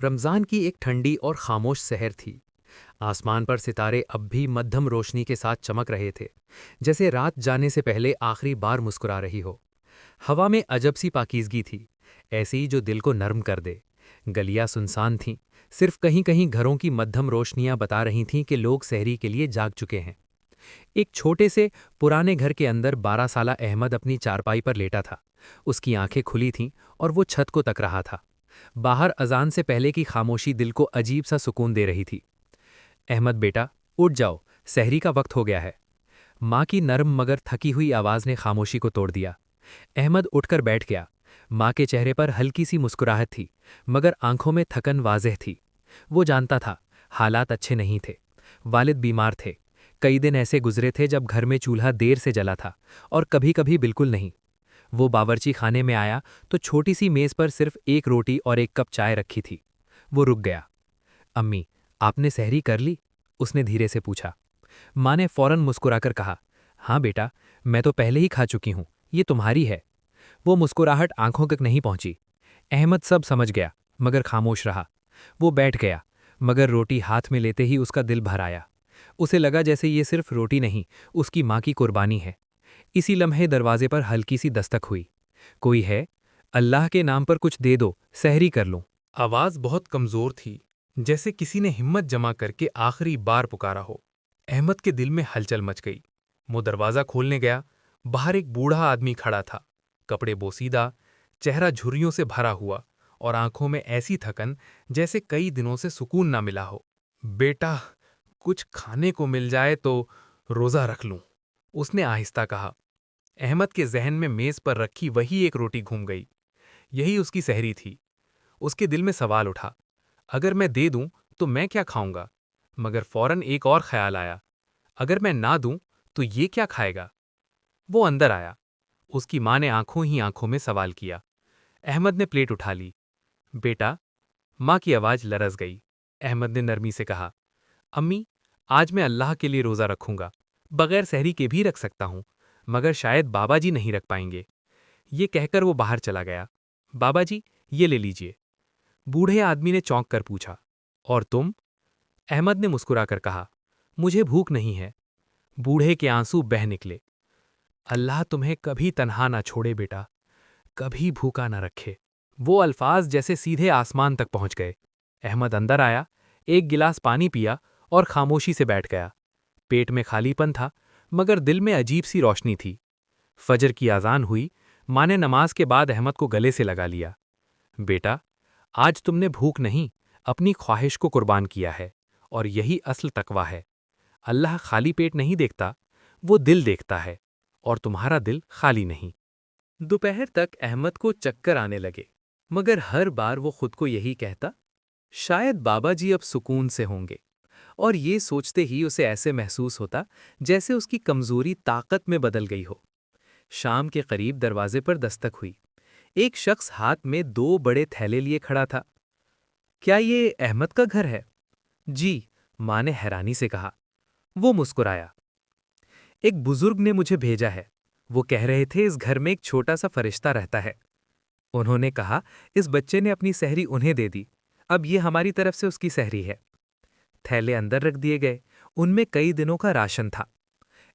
रमज़ान की एक ठंडी और खामोश सहर थी। आसमान पर सितारे अब भी मध्यम रोशनी के साथ चमक रहे थे, जैसे रात जाने से पहले आखिरी बार मुस्कुरा रही हो। हवा में अजब सी पाकीज़गी थी, ऐसी जो दिल को नर्म कर दे। गलियां सुनसान थीं, सिर्फ कहीं कहीं घरों की मध्यम रोशनियां बता रही थीं कि लोग सहरी के लिए जाग चुके हैं। एक छोटे से पुराने घर के अंदर 12 साला अहमद अपनी चारपाई पर लेटा था। उसकी आंखें खुली थीं और वो छत को तक रहा था। बाहर अजान से पहले की खामोशी दिल को अजीब सा सुकून दे रही थी। अहमद बेटा, उठ जाओ, सहरी का वक्त हो गया है। माँ की नरम मगर थकी हुई आवाज ने खामोशी को तोड़ दिया। अहमद उठकर बैठ गया। माँ के चेहरे पर हल्की सी मुस्कुराहट थी, मगर आंखों में थकन वाज़ेह थी। वो जानता था, हालात अच्छे नहीं थे। वालिद बीमार थे। कई दिन ऐसे गुजरे थे जब घर में चूल्हा देर से जला था, और कभी कभी बिल्कुल नहीं। वो बावर्ची खाने में आया तो छोटी सी मेज पर सिर्फ एक रोटी और एक कप चाय रखी थी। वो रुक गया। अम्मी, आपने सहरी कर ली? उसने धीरे से पूछा। माँ ने फौरन मुस्कुराकर कहा, हाँ बेटा, मैं तो पहले ही खा चुकी हूँ, ये तुम्हारी है। वो मुस्कुराहट आंखों तक नहीं पहुंची। अहमद सब समझ गया, मगर खामोश रहा। वो बैठ गया, मगर रोटी हाथ में लेते ही उसका दिल भर आया। उसे लगा जैसे ये सिर्फ रोटी नहीं, उसकी माँ की कुर्बानी है। इसी लम्हे दरवाजे पर हल्की सी दस्तक हुई। कोई है? अल्लाह के नाम पर कुछ दे दो, सहरी कर लूं। आवाज बहुत कमजोर थी, जैसे किसी ने हिम्मत जमा करके आखिरी बार पुकारा हो। अहमद के दिल में हलचल मच गई। वो दरवाजा खोलने गया। बाहर एक बूढ़ा आदमी खड़ा था, कपड़े बोसीदा, चेहरा झुर्रियों से भरा हुआ और आंखों में ऐसी थकन जैसे कई दिनों से सुकून ना मिला हो। बेटा, कुछ खाने को मिल जाए तो रोजा रख लूं, उसने आहिस्ता कहा। अहमद के जहन में मेज पर रखी वही एक रोटी घूम गई। यही उसकी सहरी थी। उसके दिल में सवाल उठा, अगर मैं दे दूं तो मैं क्या खाऊंगा? मगर फौरन एक और ख्याल आया, अगर मैं ना दूं तो ये क्या खाएगा? वो अंदर आया। उसकी माँ ने आंखों ही आंखों में सवाल किया। अहमद ने प्लेट उठा ली। बेटा, माँ की आवाज लरस गई। अहमद ने नरमी से कहा, अम्मी, आज मैं अल्लाह के लिए रोजा रखूंगा। बगैर सहरी के भी रख सकता हूं, मगर शायद बाबा जी नहीं रख पाएंगे। ये कहकर वो बाहर चला गया। बाबा जी, ये ले लीजिए। बूढ़े आदमी ने चौंक कर पूछा, और तुम? अहमद ने मुस्कुराकर कहा, मुझे भूख नहीं है। बूढ़े के आंसू बह निकले। अल्लाह तुम्हें कभी तन्हा ना छोड़े बेटा, कभी भूखा ना रखे। वो अल्फाज जैसे सीधे आसमान तक पहुंच गए। अहमद अंदर आया, एक गिलास पानी पिया और खामोशी से बैठ गया। पेट में खालीपन था, मगर दिल में अजीब सी रोशनी थी। फजर की आज़ान हुई। माँ ने नमाज के बाद अहमद को गले से लगा लिया। बेटा, आज तुमने भूख नहीं, अपनी ख्वाहिश को कुर्बान किया है, और यही असल तकवा है। अल्लाह खाली पेट नहीं देखता, वो दिल देखता है, और तुम्हारा दिल खाली नहीं। दोपहर तक अहमद को चक्कर आने लगे, मगर हर बार वो खुद को यही कहता, शायद बाबा जी अब सुकून से होंगे। और ये सोचते ही उसे ऐसे महसूस होता जैसे उसकी कमजोरी ताकत में बदल गई हो। शाम के करीब दरवाजे पर दस्तक हुई। एक शख्स हाथ में 2 बड़े थैले लिए खड़ा था। क्या ये अहमद का घर है? जी, माँ ने हैरानी से कहा। वो मुस्कुराया। एक बुजुर्ग ने मुझे भेजा है। वो कह रहे थे इस घर में एक छोटा सा फरिश्ता रहता है। उन्होंने कहा, इस बच्चे ने अपनी सहरी उन्हें दे दी, अब ये हमारी तरफ से उसकी सहरी है। थैले अंदर रख दिए गए। उनमें कई दिनों का राशन था।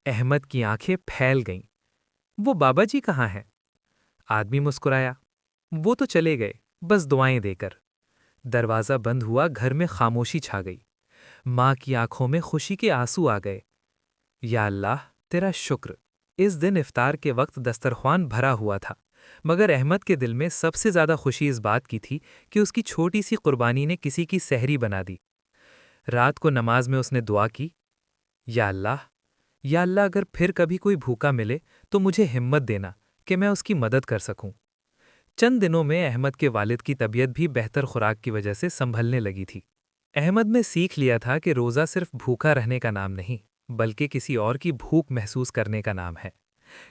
अहमद की आंखें फैल गईं। वो बाबा जी कहाँ हैं? आदमी मुस्कुराया। वो तो चले गए, बस दुआएं देकर। दरवाजा बंद हुआ, घर में खामोशी छा गई। माँ की आंखों में खुशी के आंसू आ गए। या अल्लाह, तेरा शुक्र। इस दिन इफ्तार के वक्त दस्तरख्वान भरा हुआ था, मगर अहमद के दिल में सबसे ज्यादा खुशी इस बात की थी कि उसकी छोटी सी कुर्बानी ने किसी की सहरी बना दी। रात को नमाज में उसने दुआ की, या अल्लाह, या अल्लाह, अगर फिर कभी कोई भूखा मिले तो मुझे हिम्मत देना कि मैं उसकी मदद कर सकूं। चंद दिनों में अहमद के वालिद की तबीयत भी बेहतर खुराक की वजह से संभलने लगी थी। अहमद ने सीख लिया था कि रोज़ा सिर्फ भूखा रहने का नाम नहीं, बल्कि किसी और की भूख महसूस करने का नाम है।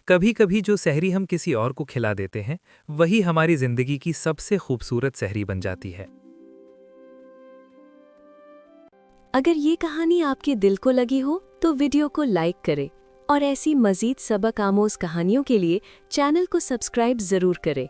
कभी कभी जो सहरी हम किसी और को खिला देते हैं, वही हमारी जिंदगी की सबसे खूबसूरत सहरी बन जाती है। अगर ये कहानी आपके दिल को लगी हो तो वीडियो को लाइक करें, और ऐसी मज़ीद सबक आमोज़ कहानियों के लिए चैनल को सब्सक्राइब ज़रूर करें।